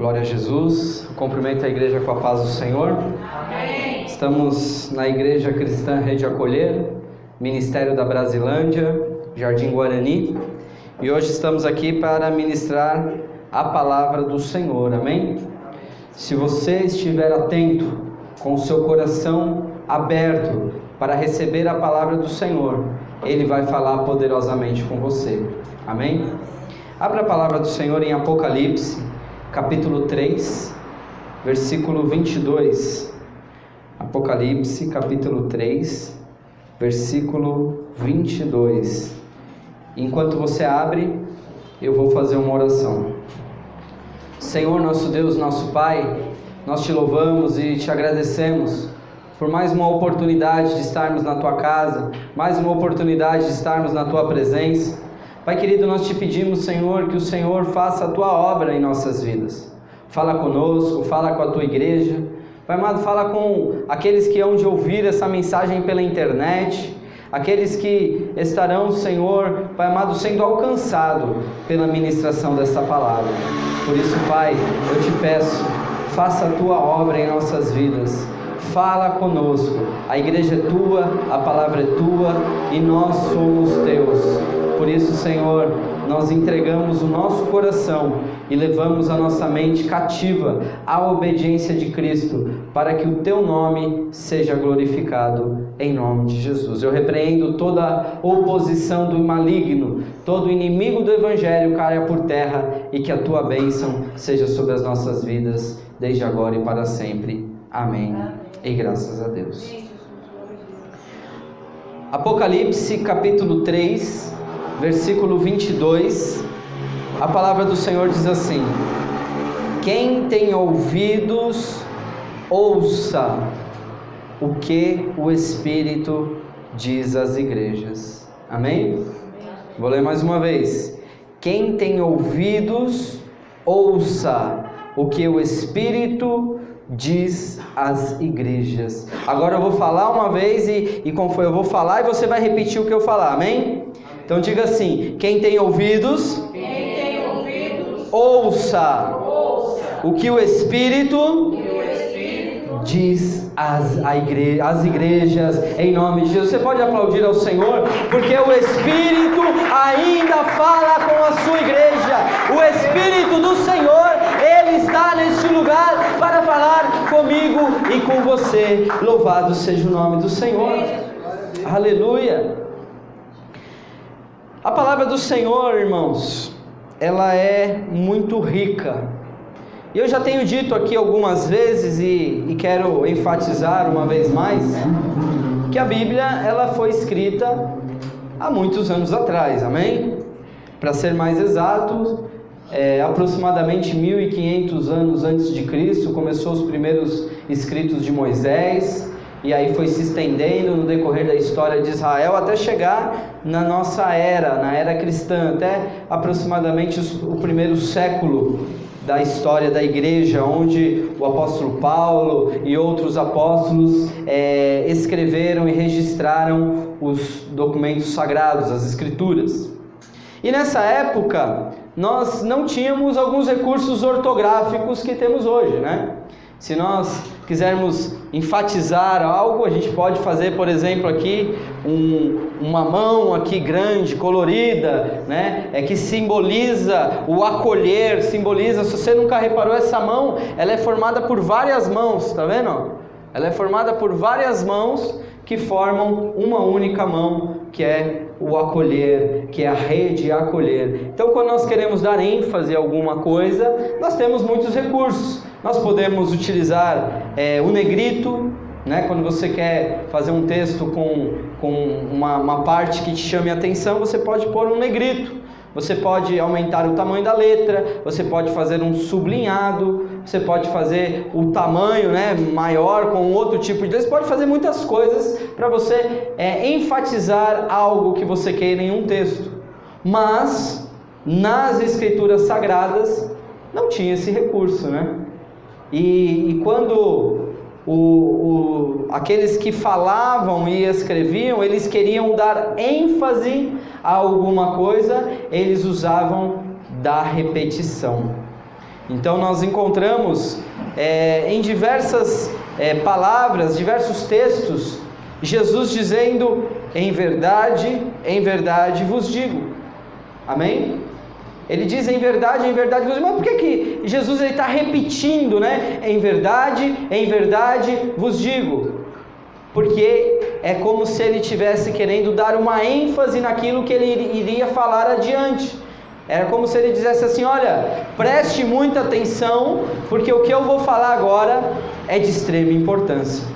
Glória a Jesus. Eu cumprimento a igreja com a paz do Senhor. Amém. Estamos na Igreja Cristã Rede Acolher, Ministério da Brasilândia, Jardim Guarani, e hoje estamos aqui para ministrar a palavra do Senhor. Amém? Se você estiver atento, com o seu coração aberto para receber a palavra do Senhor, Ele vai falar poderosamente com você. Amém? Abra a palavra do Senhor em Apocalipse, capítulo 3, versículo 22. Apocalipse, capítulo 3, versículo 22. Enquanto você abre, eu vou fazer uma oração. Senhor, nosso Deus, nosso Pai, nós te louvamos e te agradecemos por mais uma oportunidade de estarmos na Tua casa, mais uma oportunidade de estarmos na Tua presença. Pai querido, nós te pedimos, Senhor, que o Senhor faça a Tua obra em nossas vidas. Fala conosco, fala com a Tua igreja. Pai amado, fala com aqueles que hão de ouvir essa mensagem pela internet, aqueles que estarão, Senhor, Pai amado, sendo alcançado pela ministração desta palavra. Por isso, Pai, eu te peço, faça a Tua obra em nossas vidas. Fala conosco. A igreja é Tua, a palavra é Tua e nós somos Teus. Por isso, Senhor, nós entregamos o nosso coração e levamos a nossa mente cativa à obediência de Cristo, para que o Teu nome seja glorificado em nome de Jesus. Eu repreendo toda oposição do maligno, todo inimigo do Evangelho caia por terra e que a Tua bênção seja sobre as nossas vidas, desde agora e para sempre. Amém. E graças a Deus. Apocalipse capítulo 3, versículo 22, a palavra do Senhor diz assim: quem tem ouvidos, ouça o que o Espírito diz às igrejas. Amém? Vou ler mais uma vez. Quem tem ouvidos, ouça o que o Espírito diz às igrejas. Agora eu vou falar uma vez e como foi, eu vou falar e você vai repetir o que eu falar, amém? Então diga assim: quem tem ouvidos, ouça o que o Espírito diz às igrejas, em nome de Jesus. Você pode aplaudir ao Senhor, porque o Espírito ainda fala com a sua igreja. O Espírito do Senhor, Ele está neste lugar para falar comigo e com você. Louvado seja o nome do Senhor. Aleluia. A palavra do Senhor, irmãos, ela é muito rica. E eu já tenho dito aqui algumas vezes e quero enfatizar uma vez mais que a Bíblia, ela foi escrita há muitos anos atrás, amém? Para ser mais exato, aproximadamente 1500 anos antes de Cristo, começou os primeiros escritos de Moisés, e aí foi se estendendo no decorrer da história de Israel até chegar na nossa era, na era cristã, até aproximadamente o primeiro século da história da igreja, onde o apóstolo Paulo e outros apóstolos escreveram e registraram os documentos sagrados, as escrituras. E nessa época nós não tínhamos alguns recursos ortográficos que temos hoje, né? Se nós quisermos enfatizar algo, a gente pode fazer, por exemplo, aqui uma mão aqui grande, colorida, né? Que simboliza o acolher, simboliza, se você nunca reparou, essa mão, ela é formada por várias mãos, tá vendo? Ela é formada por várias mãos que formam uma única mão, que é o acolher, que é a rede acolher. Então, quando nós queremos dar ênfase a alguma coisa, nós temos muitos recursos. Nós podemos utilizar o negrito, né? Quando você quer fazer um texto com uma parte que te chame a atenção, você pode pôr um negrito. Você pode aumentar o tamanho da letra, você pode fazer um sublinhado, você pode fazer o tamanho, né, maior com outro tipo de letra. Você pode fazer muitas coisas para você enfatizar algo que você queira em um texto. Mas nas escrituras sagradas não tinha esse recurso, né? E quando aqueles que falavam e escreviam, eles queriam dar ênfase a alguma coisa, eles usavam da repetição. Então nós encontramos em diversas palavras, diversos textos, Jesus dizendo: em verdade vos digo. Amém? Ele diz: em verdade vos digo. Mas por que Jesus está repetindo, né? Em verdade vos digo. Porque é como se ele estivesse querendo dar uma ênfase naquilo que ele iria falar adiante. Era como se ele dissesse assim: olha, preste muita atenção, porque o que eu vou falar agora é de extrema importância.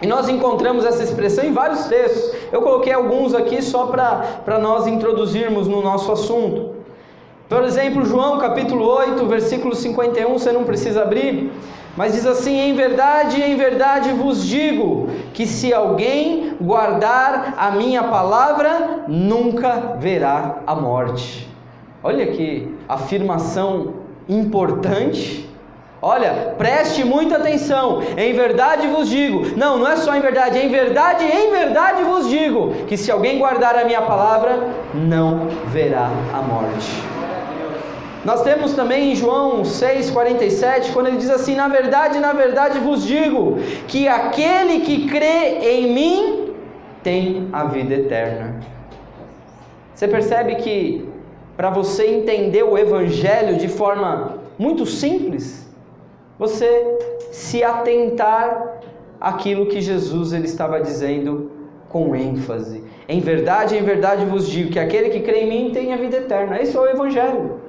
E nós encontramos essa expressão em vários textos. Eu coloquei alguns aqui só para nós introduzirmos no nosso assunto. Por exemplo, João capítulo 8, versículo 51, você não precisa abrir, mas diz assim: em verdade vos digo, que se alguém guardar a minha palavra, nunca verá a morte. Olha que afirmação importante. Olha, preste muita atenção, em verdade vos digo, não é só em verdade vos digo, que se alguém guardar a minha palavra, não verá a morte. Nós temos também em João 6,47, quando ele diz assim: na verdade vos digo, que aquele que crê em mim, tem a vida eterna. Você percebe que, para você entender o Evangelho de forma muito simples, você se atentar àquilo que Jesus ele estava dizendo com ênfase. Em verdade vos digo, que aquele que crê em mim tem a vida eterna. Esse é o Evangelho.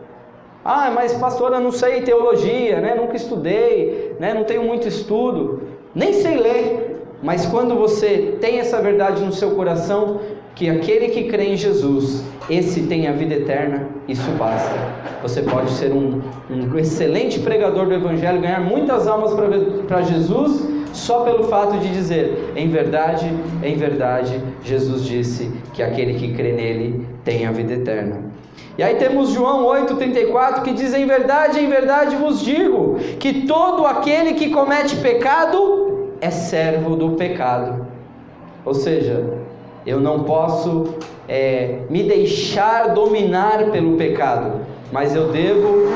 Ah, mas pastor, eu não sei teologia, né? Nunca estudei, né? Não tenho muito estudo, nem sei ler. Mas quando você tem essa verdade no seu coração, que aquele que crê em Jesus, esse tem a vida eterna, isso basta. Você pode ser um excelente pregador do Evangelho, ganhar muitas almas para Jesus, só pelo fato de dizer: em verdade, Jesus disse que aquele que crê nele tem a vida eterna. E aí temos João 8,34, que diz: em verdade vos digo, que todo aquele que comete pecado é servo do pecado. Ou seja, eu não posso me deixar dominar pelo pecado, mas eu devo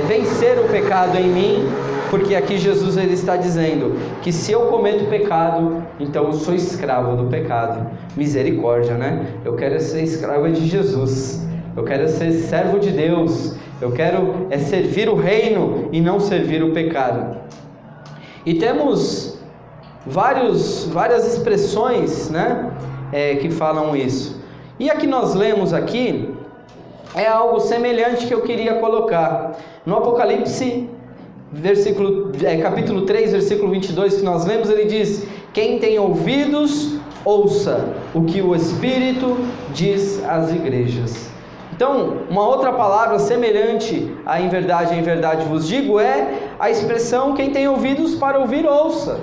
vencer o pecado em mim, porque aqui Jesus ele está dizendo que se eu cometo pecado, então eu sou escravo do pecado. Misericórdia, né? Eu quero ser escravo de Jesus, eu quero ser servo de Deus, eu quero servir o reino e não servir o pecado. E temos várias expressões, né? Que falam isso. E a que nós lemos aqui é algo semelhante que eu queria colocar. No Apocalipse, capítulo 3, versículo 22, que nós lemos, ele diz: quem tem ouvidos, ouça o que o Espírito diz às igrejas. Então, uma outra palavra semelhante a em verdade vos digo, é a expressão: quem tem ouvidos para ouvir, ouça.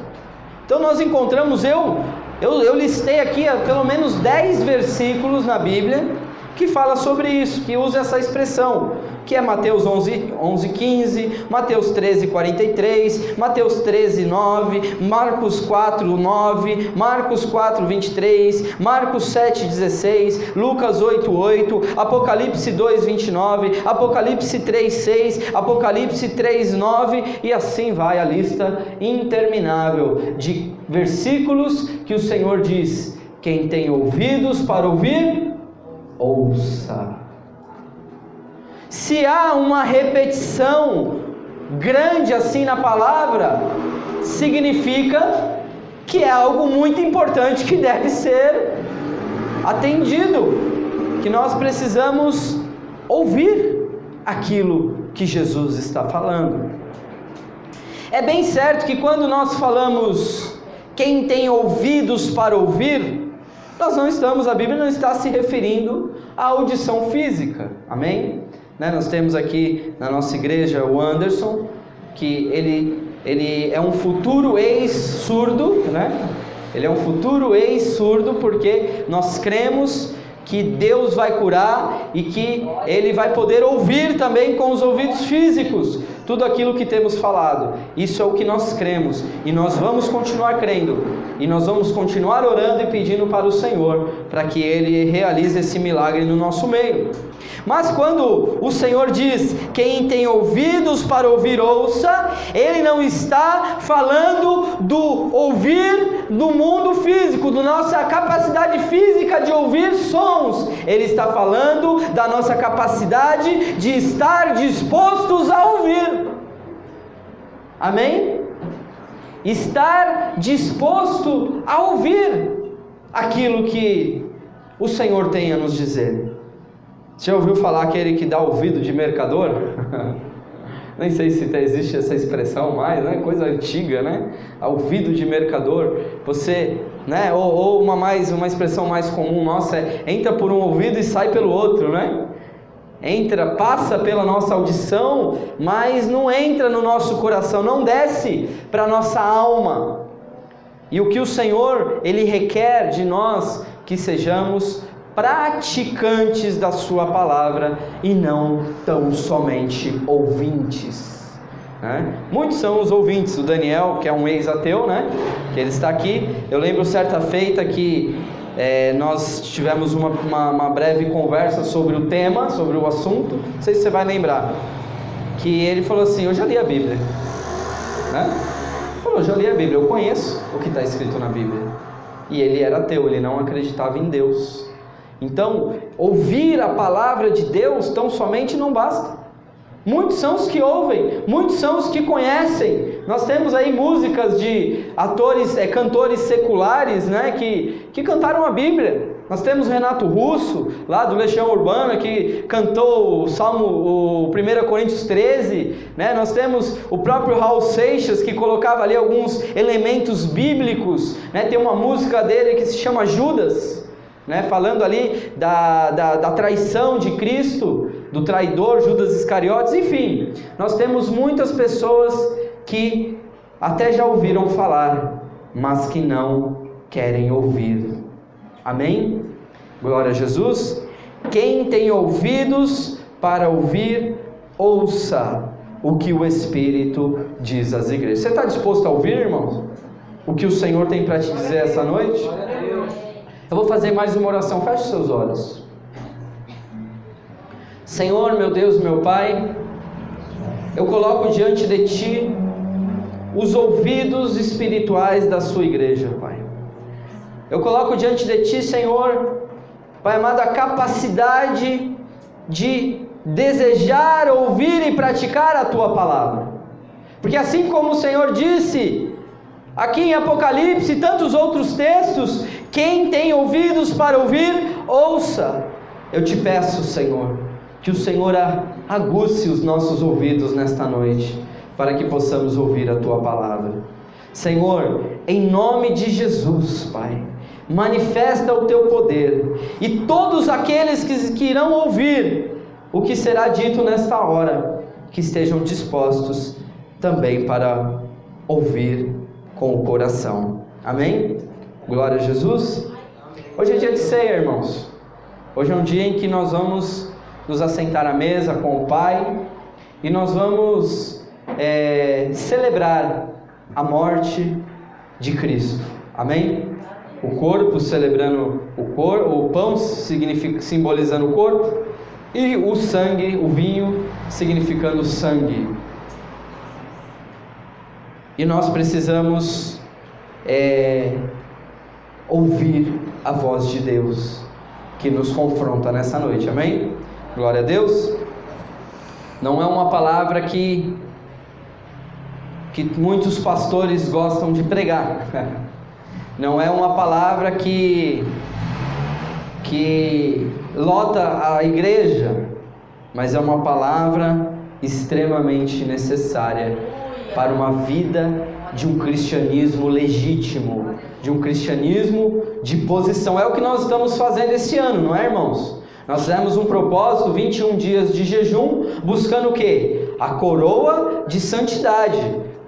Então nós encontramos, eu listei aqui pelo menos 10 versículos na Bíblia que fala sobre isso, que usa essa expressão, que é Mateus 11:15, Mateus 13:43, Mateus 13:9, Marcos 4:9, Marcos 4:23, Marcos 7:16, Lucas 8:8, Apocalipse 2:29, Apocalipse 3:6, Apocalipse 3:9, e assim vai a lista interminável de versículos que o Senhor diz: quem tem ouvidos para ouvir, ouça. Se há uma repetição grande assim na palavra, significa que é algo muito importante que deve ser atendido, que nós precisamos ouvir aquilo que Jesus está falando. É bem certo que quando nós falamos quem tem ouvidos para ouvir, a Bíblia não está se referindo à audição física, amém? Nós temos aqui na nossa igreja o Anderson, que ele é um futuro ex-surdo, né? Ele é um futuro ex-surdo, porque nós cremos que Deus vai curar e que ele vai poder ouvir também com os ouvidos físicos tudo aquilo que temos falado. Isso é o que nós cremos, e nós vamos continuar crendo, e nós vamos continuar orando e pedindo para o Senhor, para que Ele realize esse milagre no nosso meio. Mas quando o Senhor diz, quem tem ouvidos para ouvir, ouça, Ele não está falando do ouvir do mundo físico, da nossa capacidade física de ouvir sons. Ele está falando da nossa capacidade de estar dispostos a ouvir. Amém? Estar disposto a ouvir aquilo que o Senhor tem a nos dizer. Você já ouviu falar aquele que dá ouvido de mercador? Nem sei se existe essa expressão mais, né? Coisa antiga, né? Ouvido de mercador. Você, né? Ou uma expressão mais comum nossa entra por um ouvido e sai pelo outro, né? Passa pela nossa audição, mas não entra no nosso coração, não desce para a nossa alma. E o que o Senhor, Ele requer de nós, que sejamos praticantes da sua palavra e não tão somente ouvintes, né? Muitos são os ouvintes. O Daniel, que é um ex-ateu, né? Que ele está aqui. Eu lembro certa feita que nós tivemos uma breve conversa sobre o tema, sobre o assunto. Não sei se você vai lembrar, que ele falou assim: eu já li a Bíblia, né? Eu já li a Bíblia, eu conheço o que está escrito na Bíblia. E ele era ateu, ele não acreditava em Deus. Então, ouvir a palavra de Deus tão somente não basta. Muitos são os que ouvem, muitos são os que conhecem. Nós temos aí músicas de cantores seculares, né, que cantaram a Bíblia. Nós temos Renato Russo, lá do Legião Urbana, que cantou o 1 Coríntios 13, né? Nós temos o próprio Raul Seixas, que colocava ali alguns elementos bíblicos, né? Tem uma música dele que se chama Judas, né? Falando ali da traição de Cristo, do traidor Judas Iscariotes. Enfim, nós temos muitas pessoas que até já ouviram falar, mas que não querem ouvir. Amém? Glória a Jesus. Quem tem ouvidos para ouvir, ouça o que o Espírito diz às igrejas. Você está disposto a ouvir, irmãos? O que o Senhor tem para te dizer essa noite? Eu vou fazer mais uma oração. Feche seus olhos. Senhor, meu Deus, meu Pai, eu coloco diante de Ti os ouvidos espirituais da sua igreja, Pai. Eu coloco diante de Ti, Senhor, Pai amado, a capacidade de desejar, ouvir e praticar a Tua palavra. Porque assim como o Senhor disse aqui em Apocalipse e tantos outros textos, quem tem ouvidos para ouvir, ouça. Eu te peço, Senhor, que o Senhor aguce os nossos ouvidos nesta noite, para que possamos ouvir a Tua palavra. Senhor, em nome de Jesus, Pai, manifesta o Teu poder, e todos aqueles que irão ouvir o que será dito nesta hora, que estejam dispostos também para ouvir com o coração. Amém? Glória a Jesus. Hoje é dia de ceia, irmãos. Hoje é um dia em que nós vamos nos assentar à mesa com o Pai, e nós vamos celebrar a morte de Cristo. Amém? O corpo celebrando o pão simbolizando o corpo, e o sangue, o vinho, significando sangue. E nós precisamos ouvir a voz de Deus que nos confronta nessa noite. Amém? Glória a Deus. Não é uma palavra que muitos pastores gostam de pregar. Não é uma palavra que lota a igreja, mas é uma palavra extremamente necessária para uma vida de um cristianismo legítimo, de um cristianismo de posição. É o que nós estamos fazendo esse ano, não é, irmãos? Nós fizemos um propósito, 21 dias de jejum, buscando o quê? A coroa de santidade,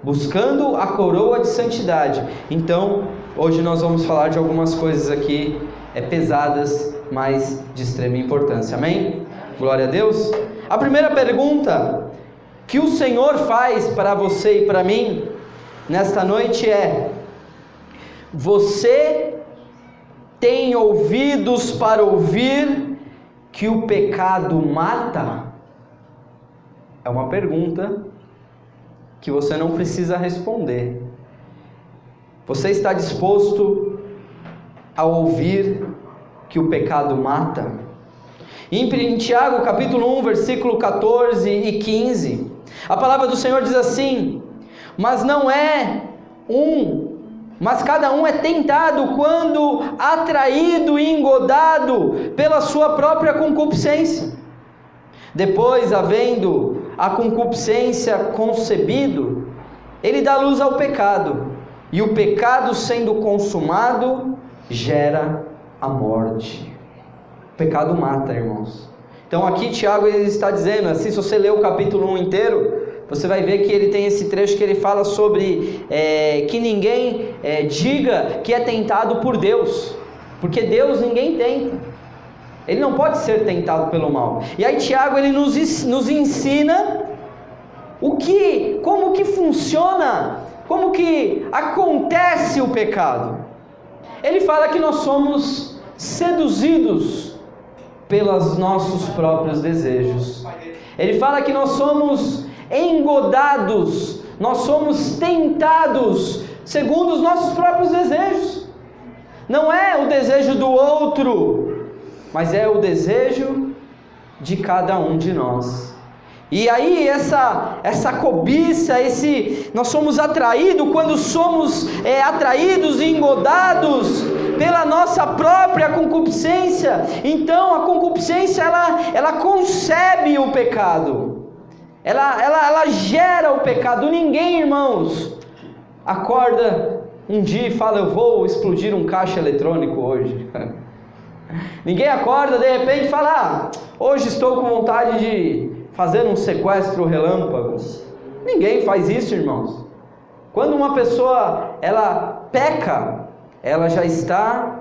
buscando a coroa de santidade. Então, hoje nós vamos falar de algumas coisas aqui pesadas, mas de extrema importância. Amém? Glória a Deus. A primeira pergunta que o Senhor faz para você e para mim nesta noite é: você tem ouvidos para ouvir que o pecado mata? É uma pergunta que você não precisa responder. Você está disposto a ouvir que o pecado mata? Em Tiago capítulo 1, versículo 14 e 15, a palavra do Senhor diz assim: mas cada um é tentado quando atraído e engodado pela sua própria concupiscência. Depois, havendo a concupiscência concebido, ele dá luz ao pecado, e o pecado, sendo consumado, gera a morte. O pecado mata, irmãos. Então aqui Tiago ele está dizendo, assim, se você ler o capítulo 1 inteiro, você vai ver que ele tem esse trecho que ele fala sobre que ninguém diga que é tentado por Deus, porque Deus ninguém tenta, ele não pode ser tentado pelo mal. E aí Tiago ele nos ensina como que funciona, como que acontece o pecado. Ele fala que nós somos seduzidos pelos nossos próprios desejos. Ele fala que nós somos engodados, nós somos tentados segundo os nossos próprios desejos. Não é o desejo do outro, mas é o desejo de cada um de nós. E aí essa cobiça, nós somos atraídos quando somos atraídos e engodados pela nossa própria concupiscência. Então a concupiscência ela concebe o pecado, ela gera o pecado. Ninguém, irmãos, acorda um dia e fala: eu vou explodir um caixa eletrônico hoje. Ninguém acorda de repente e fala: hoje estou com vontade de fazer um sequestro relâmpago. Ninguém faz isso, irmãos. Quando uma pessoa ela peca, ela já está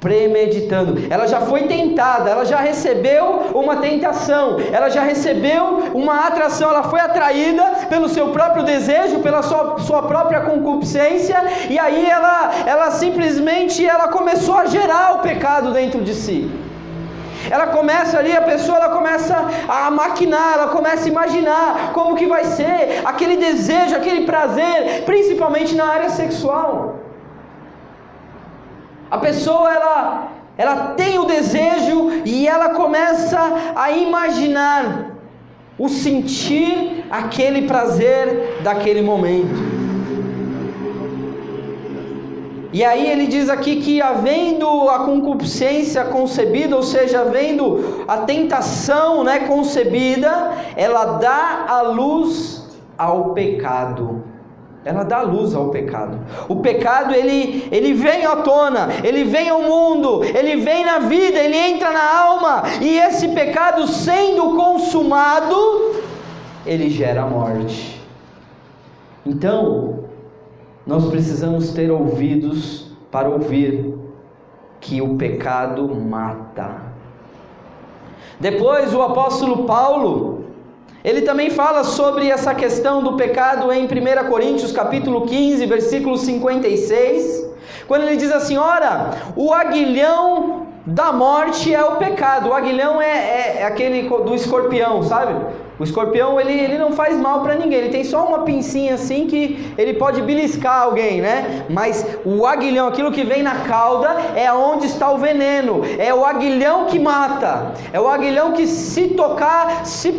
premeditando, ela já foi tentada, ela já recebeu uma tentação, ela já recebeu uma atração, ela foi atraída pelo seu próprio desejo, pela sua própria concupiscência, e aí ela simplesmente começou a gerar o pecado dentro de si. Ela começa ali, a pessoa ela começa a maquinar, ela começa a imaginar como que vai ser aquele desejo, aquele prazer, principalmente na área sexual. A pessoa ela tem o desejo e ela começa a imaginar o sentir aquele prazer daquele momento. E aí ele diz aqui que havendo a concupiscência concebida, ou seja, havendo a tentação concebida, ela dá a luz ao pecado. Ela dá luz ao pecado. O pecado ele vem à tona, ele vem ao mundo, ele vem na vida, ele entra na alma, e esse pecado sendo consumado, ele gera a morte. Então, nós precisamos ter ouvidos para ouvir que o pecado mata. Depois o apóstolo Paulo, ele também fala sobre essa questão do pecado em 1 Coríntios capítulo 15, versículo 56, quando ele diz assim: ora, o aguilhão da morte é o pecado. O aguilhão é aquele do escorpião, sabe? O escorpião ele não faz mal para ninguém, ele tem só uma pincinha assim que ele pode beliscar alguém, né? Mas o aguilhão, aquilo que vem na cauda, é onde está o veneno, é o aguilhão que mata, é o aguilhão que se tocar, se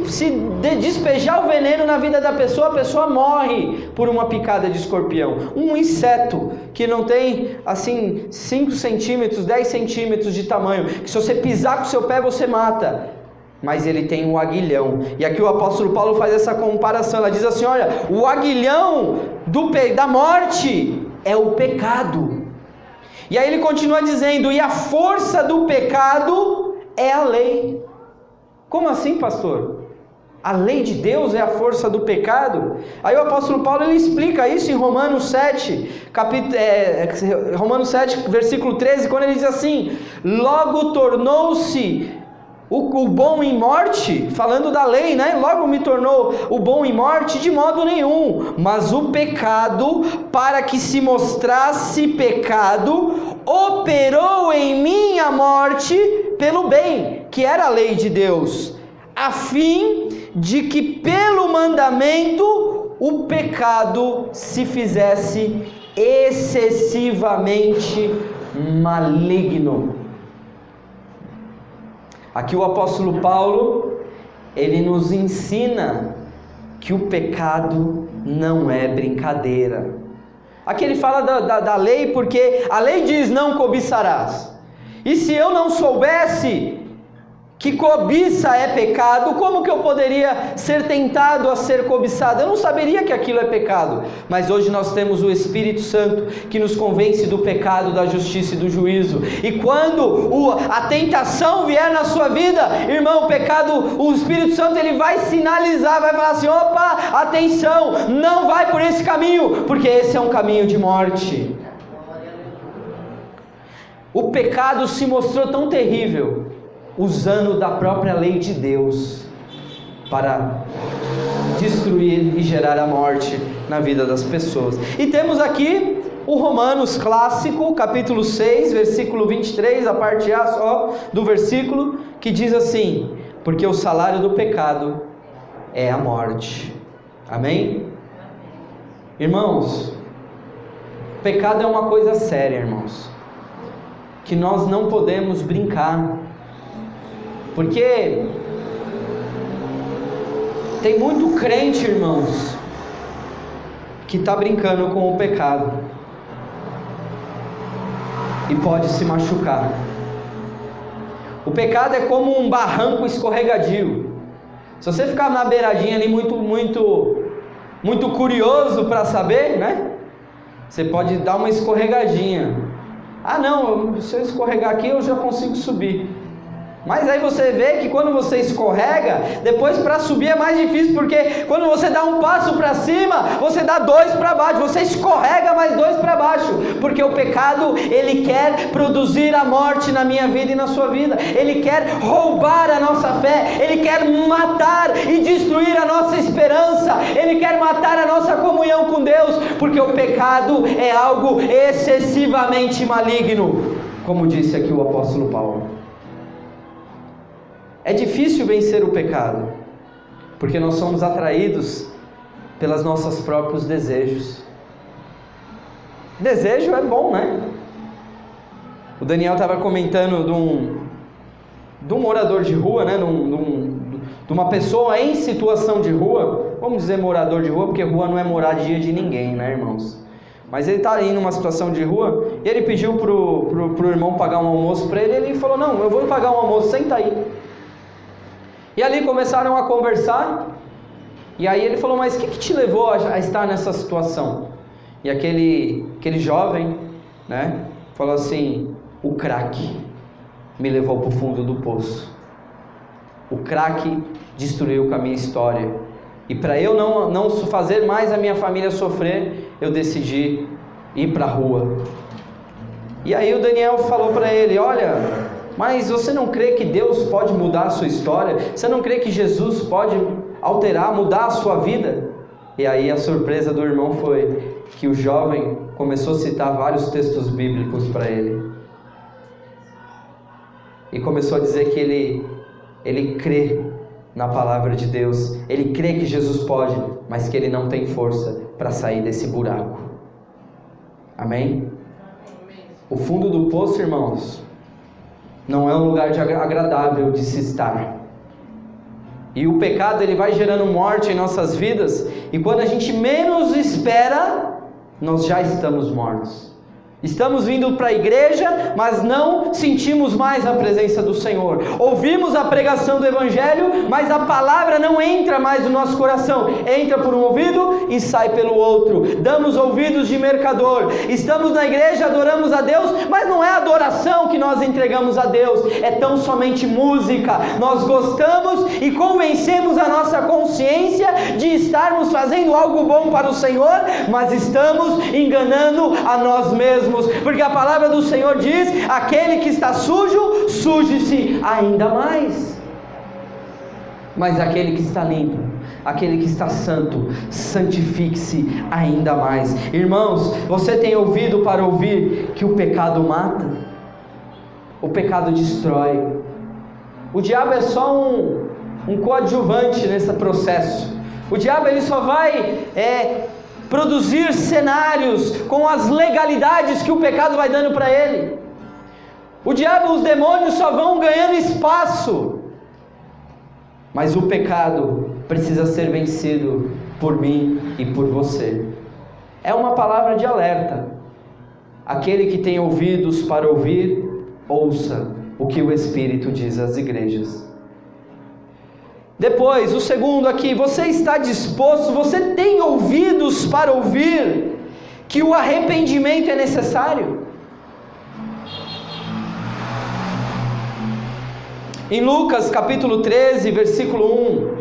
despejar o veneno na vida da pessoa, a pessoa morre por uma picada de escorpião. Um inseto que não tem assim 5 centímetros, 10 centímetros de tamanho, que se você pisar com o seu pé você mata. Mas ele tem um aguilhão. E aqui o apóstolo Paulo faz essa comparação. Ela diz assim: olha, o aguilhão da morte é o pecado. E aí ele continua dizendo: e a força do pecado é a lei. Como assim, pastor? A lei de Deus é a força do pecado? Aí o apóstolo Paulo ele explica isso em Romanos 7, Romanos 7, versículo 13, quando ele diz assim: logo tornou-se o bom em morte, falando da lei, né? Logo me tornou o bom em morte, de modo nenhum. Mas o pecado, para que se mostrasse pecado, operou em mim a morte pelo bem, que era a lei de Deus, a fim de que pelo mandamento o pecado se fizesse excessivamente maligno. Aqui o apóstolo Paulo, ele nos ensina que o pecado não é brincadeira. Aqui ele fala da lei, porque a lei diz: não cobiçarás. E se eu não soubesse que cobiça é pecado, como que eu poderia ser tentado a ser cobiçado? Eu não saberia que aquilo é pecado. Mas hoje nós temos o Espírito Santo que nos convence do pecado, da justiça e do juízo. E quando a tentação vier na sua vida, irmão, o pecado, o Espírito Santo, ele vai sinalizar, vai falar assim: opa, atenção, não vai por esse caminho, porque esse é um caminho de morte. O pecado se mostrou tão terrível, usando da própria lei de Deus para destruir e gerar a morte na vida das pessoas. E temos aqui o Romanos clássico, capítulo 6, versículo 23, a parte A só do versículo, que diz assim: porque o salário do pecado é a morte. Amém? Irmãos, pecado é uma coisa séria, irmãos, que nós não podemos brincar. Porque tem muito crente, irmãos, que está brincando com o pecado e pode se machucar. O pecado é como um barranco escorregadio. Se você ficar na beiradinha ali muito curioso para saber, né? Você pode dar uma escorregadinha. Ah não, se eu escorregar aqui eu já consigo subir. Mas aí você vê que quando você escorrega, depois para subir é mais difícil, porque quando você dá um passo para cima, você dá 2 para baixo, você escorrega mais 2 para baixo, porque o pecado, ele quer produzir a morte na minha vida e na sua vida, ele quer roubar a nossa fé, ele quer matar e destruir a nossa esperança, ele quer matar a nossa comunhão com Deus, porque o pecado é algo excessivamente maligno, como disse aqui o apóstolo Paulo. É difícil vencer o pecado, porque nós somos atraídos pelos nossos próprios desejos. Desejo é bom, né? O Daniel estava comentando de um morador de rua, né? De uma pessoa em situação de rua. Vamos dizer morador de rua, porque rua não é moradia de ninguém, né, irmãos? Mas ele está aí numa situação de rua, e ele pediu pro irmão pagar um almoço para ele, e ele falou: não, eu vou pagar um almoço, senta aí. E ali começaram a conversar, e aí ele falou: mas o que te levou a estar nessa situação? E aquele jovem, né, falou assim: o crack me levou para o fundo do poço. O crack destruiu com a minha história, e para eu não fazer mais a minha família sofrer, eu decidi ir para a rua. E aí o Daniel falou para ele: olha, mas você não crê que Deus pode mudar a sua história? Você não crê que Jesus pode alterar, mudar a sua vida? E aí a surpresa do irmão foi que o jovem começou a citar vários textos bíblicos para ele. E começou a dizer que ele crê na palavra de Deus. Ele crê que Jesus pode, mas que ele não tem força para sair desse buraco. Amém? O fundo do poço, irmãos, não é um lugar agradável de se estar. E o pecado, ele vai gerando morte em nossas vidas, e quando a gente menos espera, nós já estamos mortos. Estamos vindo para a igreja, mas não sentimos mais a presença do Senhor. Ouvimos a pregação do Evangelho, mas a palavra não entra mais no nosso coração. Entra por um ouvido e sai pelo outro. Damos ouvidos de mercador. Estamos na igreja, adoramos a Deus, mas não é adoração que nós entregamos a Deus. É tão somente música. Nós gostamos e convencemos a nossa consciência de estarmos fazendo algo bom para o Senhor, mas estamos enganando a nós mesmos. mesmos, porque a palavra do Senhor diz: aquele que está sujo, suje-se ainda mais. Mas aquele que está limpo, aquele que está santo, santifique-se ainda mais. Irmãos, você tem ouvido para ouvir que o pecado mata, o pecado destrói. O diabo é só um coadjuvante nesse processo. O diabo ele só vai produzir cenários com as legalidades que o pecado vai dando para ele. O diabo e os demônios só vão ganhando espaço. Mas o pecado precisa ser vencido por mim e por você. É uma palavra de alerta. Aquele que tem ouvidos para ouvir, ouça o que o Espírito diz às igrejas. Depois, o segundo aqui: você está disposto, você tem ouvidos para ouvir que o arrependimento é necessário? Em Lucas capítulo 13, versículo 1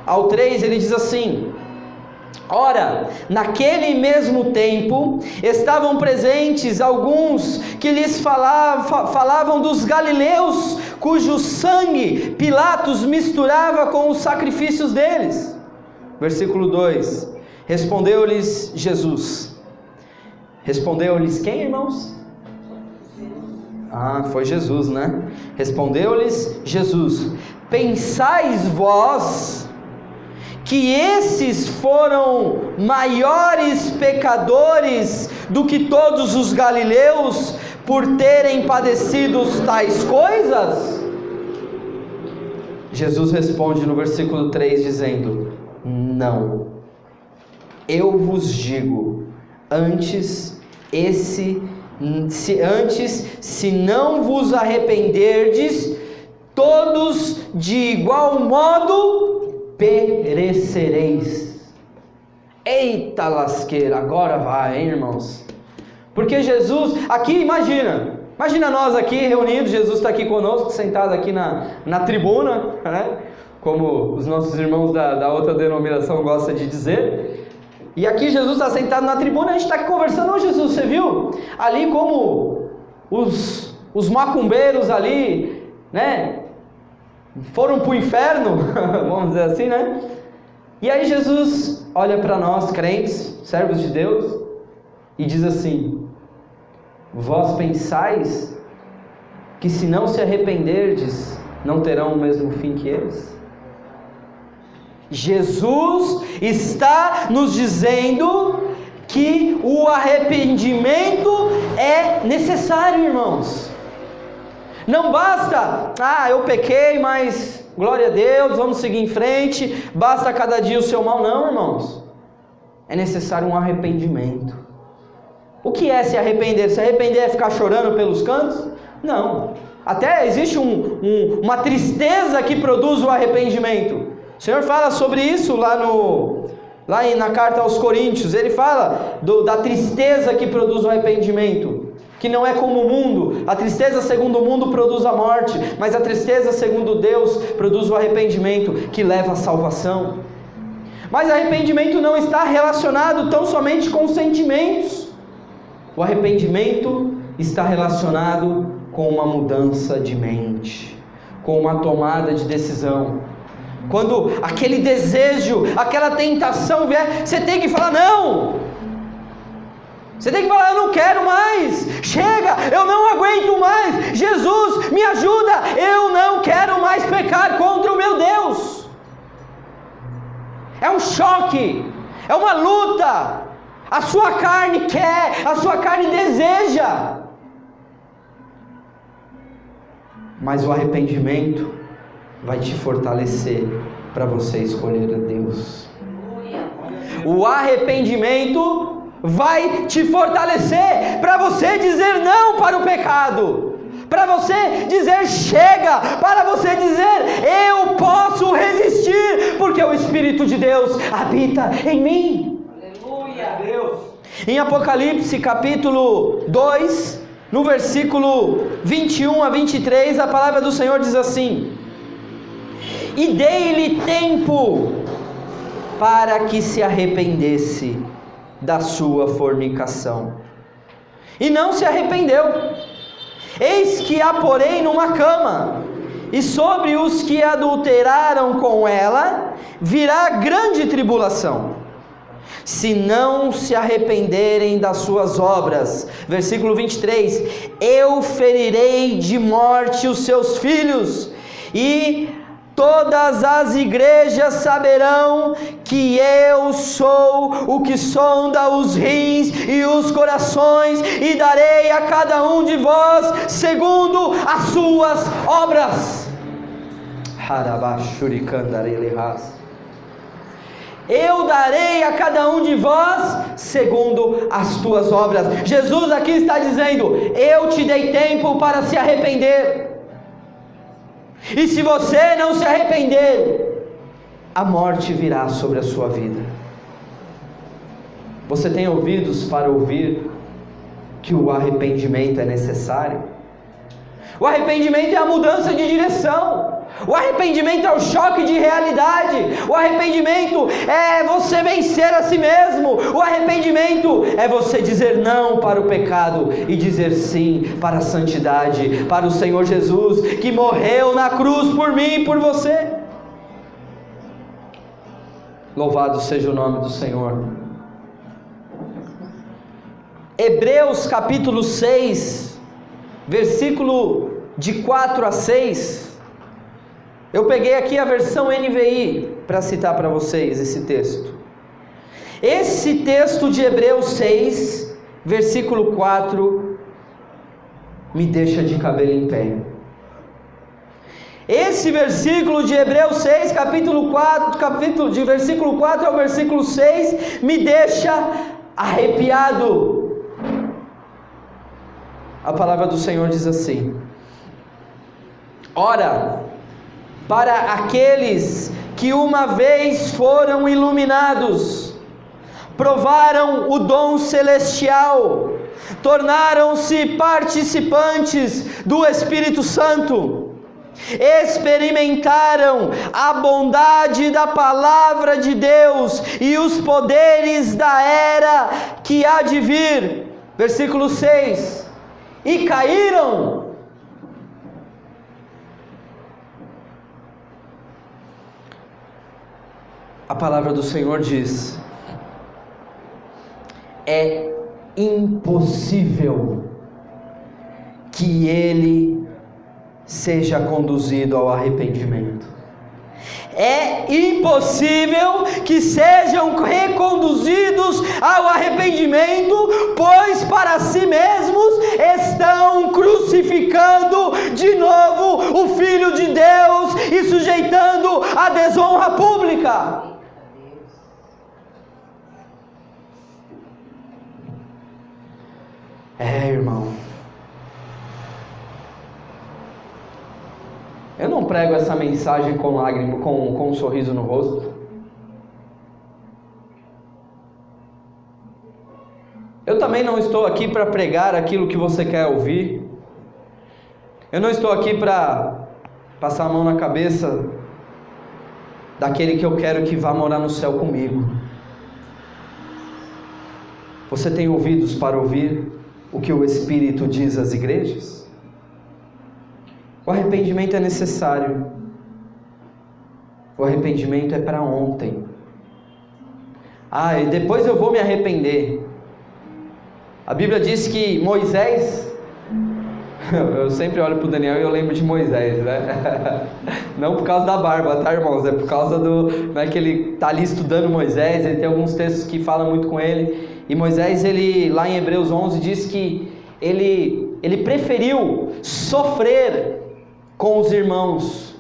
ao 3, ele diz assim: ora, naquele mesmo tempo, estavam presentes alguns que lhes falavam dos galileus, cujo sangue Pilatos misturava com os sacrifícios deles. Versículo 2, respondeu-lhes Jesus. Respondeu-lhes quem, irmãos? Foi Jesus, né? Respondeu-lhes Jesus: pensais vós que esses foram maiores pecadores do que todos os galileus por terem padecido tais coisas? Jesus responde no versículo 3 dizendo: não, eu vos digo, se não vos arrependerdes, todos de igual modo perecereis. Eita lasqueira, agora vai, hein, irmãos? Porque Jesus, aqui imagina nós aqui reunidos, Jesus está aqui conosco, sentado aqui na tribuna, né? Como os nossos irmãos da outra denominação gostam de dizer. E aqui Jesus está sentado na tribuna, a gente está aqui conversando. Ô Jesus, você viu? Ali como os macumbeiros ali, né? Foram para o inferno, vamos dizer assim, né? E aí Jesus olha para nós, crentes, servos de Deus, e diz assim: vós pensais que se não se arrependerdes, não terão o mesmo fim que eles? Jesus está nos dizendo que o arrependimento é necessário, irmãos. Não basta, eu pequei, mas glória a Deus, vamos seguir em frente, basta cada dia o seu mal. Não, irmãos, é necessário um arrependimento. O que é se arrepender? Se arrepender é ficar chorando pelos cantos? Não, até existe uma tristeza que produz o arrependimento. O Senhor fala sobre isso lá na carta aos Coríntios. Ele fala da tristeza que produz o arrependimento, que não é como o mundo. A tristeza segundo o mundo produz a morte, mas a tristeza segundo Deus produz o arrependimento, que leva à salvação. Mas arrependimento não está relacionado tão somente com os sentimentos. O arrependimento está relacionado com uma mudança de mente, com uma tomada de decisão. Quando aquele desejo, aquela tentação vier, você tem que falar não. Você tem que falar: eu não quero mais, chega, eu não aguento mais, Jesus me ajuda, eu não quero mais pecar contra o meu Deus. É um choque, é uma luta. A sua carne quer, a sua carne deseja, mas o arrependimento vai te fortalecer para você escolher a Deus. O arrependimento vai te fortalecer para você dizer não para o pecado, para você dizer chega, para você dizer eu posso resistir, porque o Espírito de Deus habita em mim. Aleluia, Deus. Em Apocalipse capítulo 2, no versículo 21 a 23, a palavra do Senhor diz assim: e dei-lhe tempo para que se arrependesse da sua fornicação. e não se arrependeu. Eis que a porei numa cama, e sobre os que adulteraram com ela virá grande tribulação, se não se arrependerem das suas obras. Versículo 23: eu ferirei de morte os seus filhos, e todas as igrejas saberão que eu sou o que sonda os rins e os corações, e darei a cada um de vós segundo as suas obras. Eu darei a cada um de vós segundo as tuas obras. Jesus aqui está dizendo: eu te dei tempo para se arrepender. E se você não se arrepender, a morte virá sobre a sua vida. Você tem ouvidos para ouvir que o arrependimento é necessário? O arrependimento é a mudança de direção. O arrependimento é o choque de realidade. O arrependimento é você vencer a si mesmo. O arrependimento é você dizer não para o pecado e dizer sim para a santidade, para o Senhor Jesus, que morreu na cruz por mim e por você. Louvado seja o nome do Senhor. Hebreus capítulo 6, versículo de 4 a 6. Eu peguei aqui a versão NVI para citar para vocês esse texto. Esse texto de Hebreus 6, versículo 4, me deixa de cabelo em pé. Esse versículo de Hebreus 6, de versículo 4 ao versículo 6, me deixa arrepiado. A palavra do Senhor diz assim: ora, para aqueles que uma vez foram iluminados, provaram o dom celestial, tornaram-se participantes do Espírito Santo, experimentaram a bondade da palavra de Deus e os poderes da era que há de vir. Versículo 6: e caíram. A palavra do Senhor diz: é impossível que ele seja conduzido ao arrependimento. É impossível que sejam reconduzidos ao arrependimento, pois para si mesmos estão crucificando de novo o Filho de Deus e sujeitando a desonra pública. Irmão, eu não prego essa mensagem com lágrimas, com um sorriso no rosto. Eu também não estou aqui para pregar aquilo que você quer ouvir. Eu não estou aqui para passar a mão na cabeça daquele que eu quero que vá morar no céu comigo. Você tem ouvidos para ouvir o que o Espírito diz às igrejas? O arrependimento é necessário. O arrependimento é para ontem. E depois eu vou me arrepender. A Bíblia diz que Moisés... Eu sempre olho para o Daniel e eu lembro de Moisés, né? Não por causa da barba, tá, irmãos? É por causa não é que ele está ali estudando Moisés. Ele tem alguns textos que falam muito com ele. E Moisés, ele lá em Hebreus 11 diz que ele preferiu sofrer com os irmãos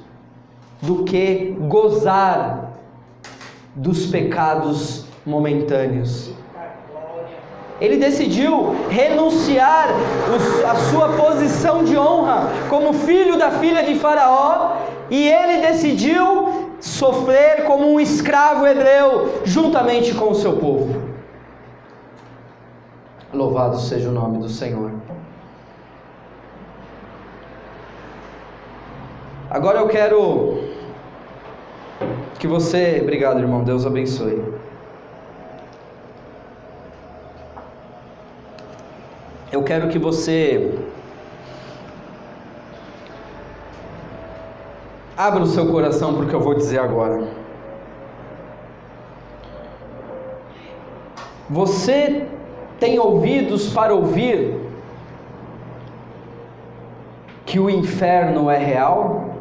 do que gozar dos pecados momentâneos. Ele decidiu renunciar a sua posição de honra como filho da filha de Faraó, e ele decidiu sofrer como um escravo hebreu juntamente com o seu povo. Louvado seja o nome do Senhor. Agora eu quero que você... Obrigado, irmão, Deus abençoe. eu quero que você abra o seu coração para o que eu vou dizer agora. Você tem ouvidos para ouvir que o inferno é real?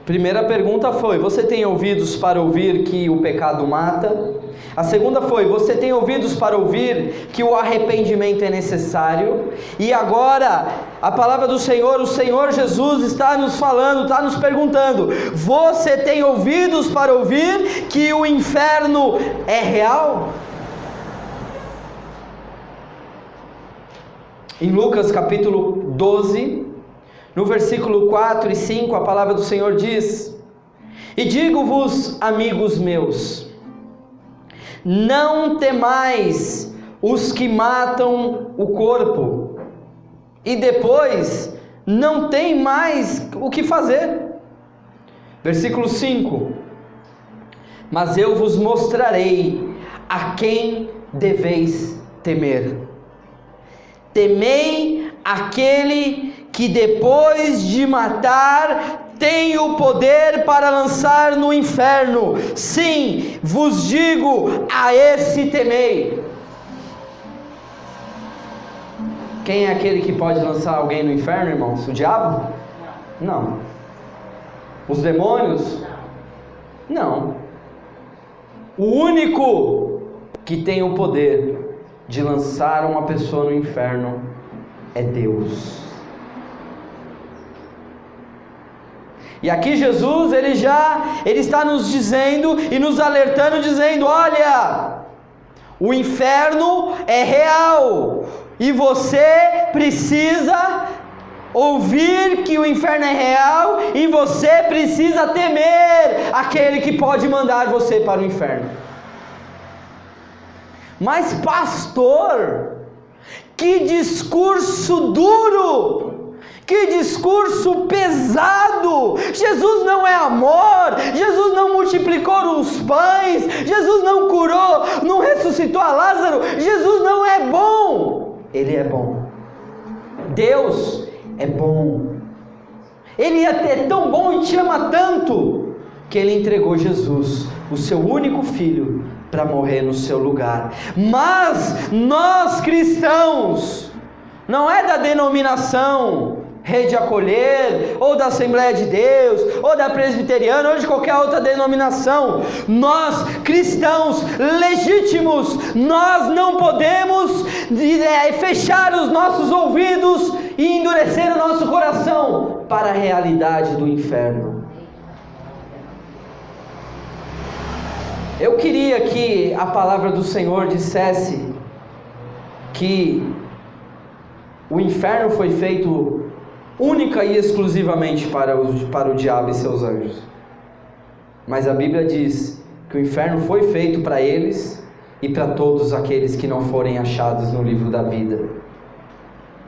Primeira pergunta foi: você tem ouvidos para ouvir que o pecado mata? A segunda foi: você tem ouvidos para ouvir que o arrependimento é necessário? E agora, a palavra do Senhor, o Senhor Jesus está nos falando, está nos perguntando: você tem ouvidos para ouvir que o inferno é real? Em Lucas capítulo 12, no versículo 4 e 5, a palavra do Senhor diz: e digo-vos, amigos meus, não temais os que matam o corpo, e depois não tem mais o que fazer. Versículo 5: mas eu vos mostrarei a quem deveis temer. Temei aquele que depois de matar tem o poder para lançar no inferno. Sim, vos digo, a esse temei. Quem é aquele que pode lançar alguém no inferno, irmãos? O diabo? Não. Os demônios? Não. O único que tem o poder de lançar uma pessoa no inferno é Deus. E aqui Jesus, ele está nos dizendo e nos alertando, dizendo: olha, o inferno é real, e você precisa ouvir que o inferno é real, e você precisa temer aquele que pode mandar você para o inferno. Mas pastor, que discurso duro, que discurso pesado! Jesus não é amor, Jesus não multiplicou os pães, Jesus não curou, não ressuscitou a Lázaro, Jesus não é bom. Ele é bom, Deus é bom, Ele é tão bom e te ama tanto, que Ele entregou Jesus, o seu único filho, para morrer no seu lugar. Mas nós cristãos, não é da denominação Rede Acolher, ou da Assembleia de Deus, ou da Presbiteriana, ou de qualquer outra denominação, nós cristãos legítimos, nós não podemos fechar os nossos ouvidos e endurecer o nosso coração para a realidade do inferno. Eu queria que a palavra do Senhor dissesse que o inferno foi feito única e exclusivamente para o diabo e seus anjos. Mas a Bíblia diz que o inferno foi feito para eles e para todos aqueles que não forem achados no livro da vida.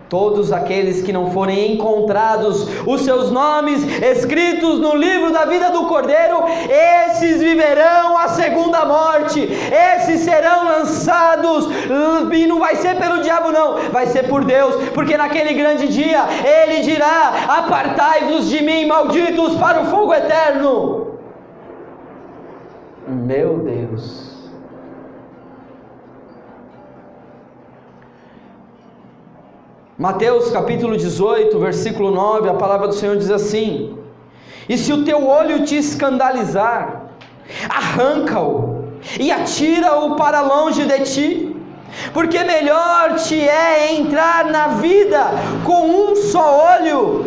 Todos aqueles que não forem encontrados, os seus nomes escritos no livro da vida do Cordeiro, esses viverão a segunda morte, esses serão lançados, e não vai ser pelo diabo não, vai ser por Deus, porque naquele grande dia, Ele dirá: apartai-vos de mim, malditos, para o fogo eterno. Meu Deus! Mateus capítulo 18, versículo 9, a palavra do Senhor diz assim: e se o teu olho te escandalizar, arranca-o e atira-o para longe de ti, porque melhor te é entrar na vida com um só olho,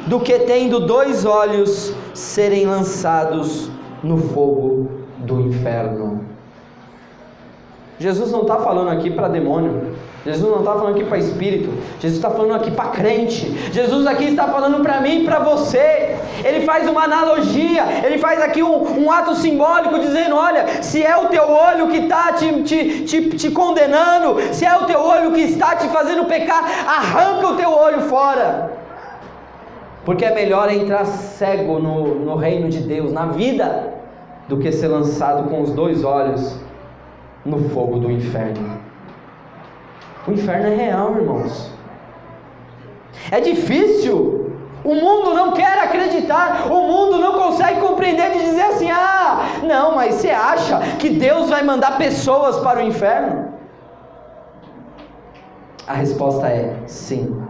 do que tendo 2 olhos serem lançados no fogo do inferno. Jesus não está falando aqui para demônio, Jesus não está falando aqui para espírito, Jesus está falando aqui para crente, Jesus aqui está falando para mim e para você. Ele faz uma analogia, ele faz aqui um ato simbólico, dizendo: olha, se é o teu olho que está te condenando, se é o teu olho que está te fazendo pecar, arranca o teu olho fora, porque é melhor entrar cego no reino de Deus, na vida, do que ser lançado com os 2 olhos no fogo do inferno. O inferno é real, irmãos. É difícil. O mundo não quer acreditar. O mundo não consegue compreender de dizer assim: não, mas você acha que Deus vai mandar pessoas para o inferno? A resposta é sim.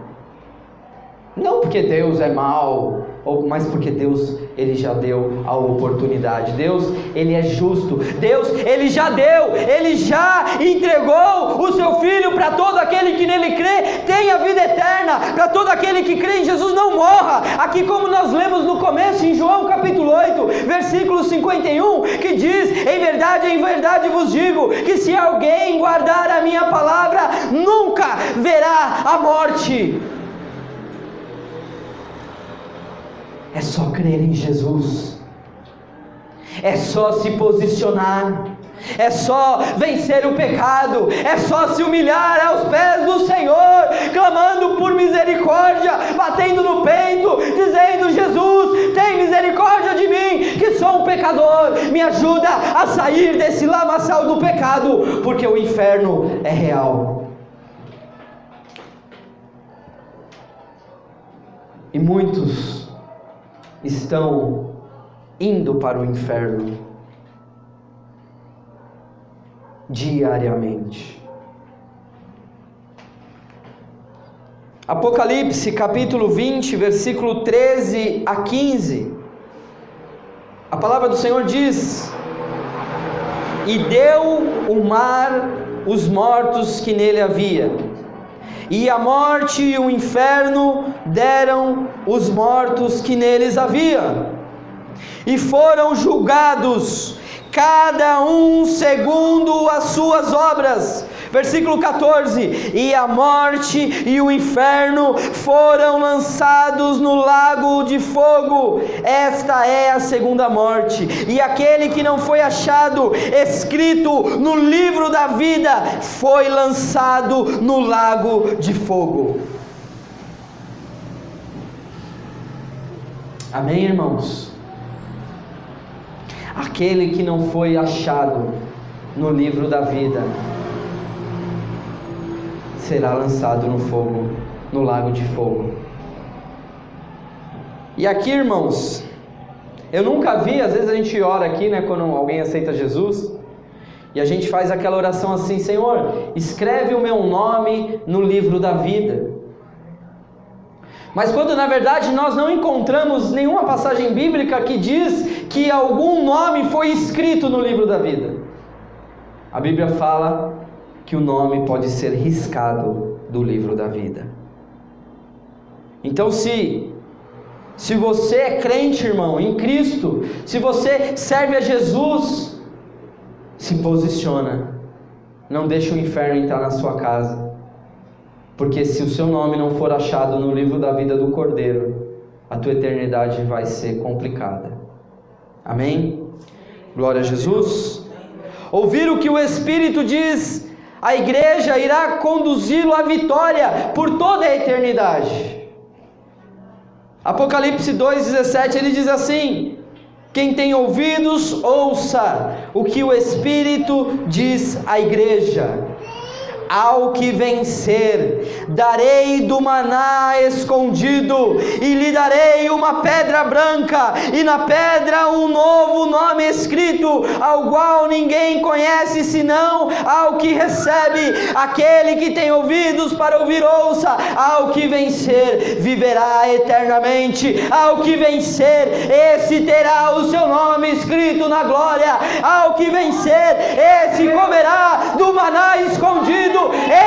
Não porque Deus é mau, mas porque Deus, Ele já deu a oportunidade. Deus, Ele é justo. Deus, Ele já deu, Ele já entregou o Seu Filho para todo aquele que nele crê, tenha vida eterna. Para todo aquele que crê em Jesus não morra. Aqui, como nós lemos no começo, em João capítulo 8, versículo 51, que diz: em verdade vos digo, que se alguém guardar a minha palavra, nunca verá a morte. É só crer em Jesus, é só se posicionar, é só vencer o pecado, é só se humilhar aos pés do Senhor, clamando por misericórdia, batendo no peito, dizendo: Jesus, tem misericórdia de mim, que sou um pecador, me ajuda a sair desse lamaçal do pecado, porque o inferno é real. E muitos estão indo para o inferno diariamente. Apocalipse capítulo 20, versículo 13 a 15. A palavra do Senhor diz: e deu o mar os mortos que nele havia, e a morte e o inferno deram os mortos que neles havia, e foram julgados, cada um segundo as suas obras. Versículo 14: e a morte e o inferno foram lançados no lago de fogo. Esta é a segunda morte, e aquele que não foi achado escrito no livro da vida foi lançado no lago de fogo. Amém, irmãos? Aquele que não foi achado no livro da vida será lançado no fogo, no lago de fogo. E aqui, irmãos, eu nunca vi, às vezes a gente ora aqui, né, quando alguém aceita Jesus, e a gente faz aquela oração assim: Senhor, escreve o meu nome no livro da vida. Mas quando na verdade nós não encontramos nenhuma passagem bíblica que diz que algum nome foi escrito no livro da vida. A Bíblia fala que o nome pode ser riscado do livro da vida. Então se você é crente, irmão, em Cristo, se você serve a Jesus, se posiciona, não deixe o inferno entrar na sua casa, porque se o seu nome não for achado no livro da vida do Cordeiro, a tua eternidade vai ser complicada. Amém? Glória a Jesus. Ouvir o que o Espírito diz: a igreja irá conduzi-lo à vitória por toda a eternidade. Apocalipse 2,17, ele diz assim: quem tem ouvidos, ouça o que o Espírito diz à igreja. Ao que vencer, darei do maná escondido, e lhe darei uma pedra branca, e na pedra um novo nome escrito, ao qual ninguém conhece senão ao que recebe. Aquele que tem ouvidos para ouvir, ouça. Ao que vencer, viverá eternamente. Ao que vencer, esse terá o seu nome escrito na glória. Ao que vencer, esse comerá do maná escondido.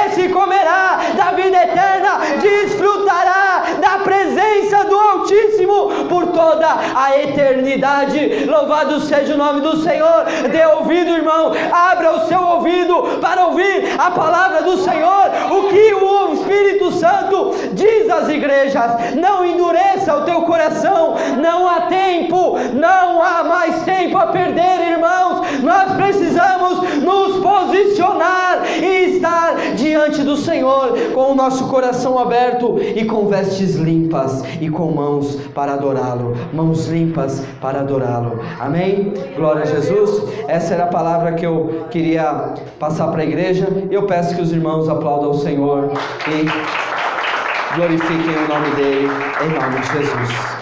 Esse comerá da vida eterna, desfrutará da presença do Altíssimo por toda a eternidade. Louvado seja o nome do Senhor. Dê ouvido, irmão, abra o seu ouvido para ouvir a palavra do Senhor, o que o Espírito Santo diz às igrejas. Não endureça o teu coração, não há tempo, não há mais tempo a perder, irmãos. Nós precisamos nos posicionar e estar diante diante do Senhor com o nosso coração aberto e com vestes limpas e com mãos para adorá-lo, mãos limpas para adorá-lo. Amém? Glória a Jesus. Essa era a palavra que eu queria passar para a igreja. Eu peço que os irmãos aplaudam o Senhor e glorifiquem o nome dele, em nome de Jesus.